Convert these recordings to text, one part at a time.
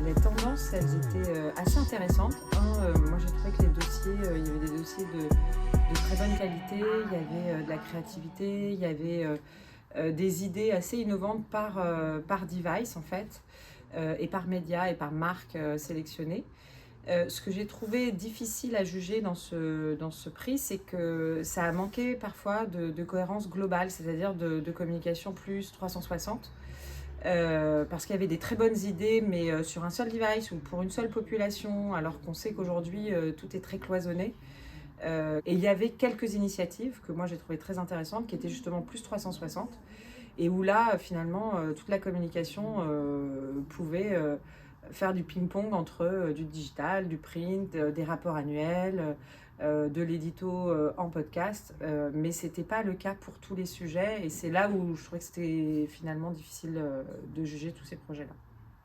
les tendances, elles étaient assez intéressantes. Moi, j'ai trouvé que les dossiers, il y avait des dossiers de très bonne qualité, il y avait de la créativité, il y avait des idées assez innovantes par device, en fait, et par média et par marque sélectionnée. Ce que j'ai trouvé difficile à juger dans ce prix, c'est que ça a manqué parfois de cohérence globale, c'est-à-dire de communication plus 360. Parce qu'il y avait des très bonnes idées, mais sur un seul device ou pour une seule population, alors qu'on sait qu'aujourd'hui, tout est très cloisonné. Et il y avait quelques initiatives que moi j'ai trouvées très intéressantes, qui étaient justement plus 360, et où là, finalement, toute la communication pouvait faire du ping-pong entre du digital, du print, des rapports annuels, de l'édito en podcast, mais c'était pas le cas pour tous les sujets, et c'est là où je trouvais que c'était finalement difficile de juger tous ces projets-là.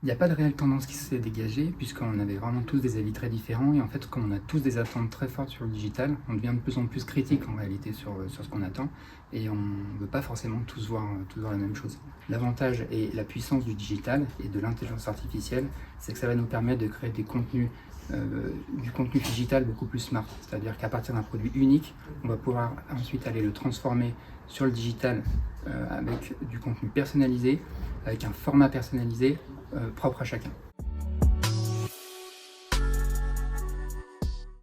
Il n'y a pas de réelle tendance qui s'est dégagée, puisqu'on avait vraiment tous des avis très différents, et en fait, comme on a tous des attentes très fortes sur le digital, on devient de plus en plus critique en réalité sur ce qu'on attend, et on ne veut pas forcément tous voir la même chose. L'avantage et la puissance du digital et de l'intelligence artificielle, c'est que ça va nous permettre de créer du contenu digital beaucoup plus smart, c'est-à-dire qu'à partir d'un produit unique, on va pouvoir ensuite aller le transformer sur le digital avec du contenu personnalisé, avec un format personnalisé propre à chacun.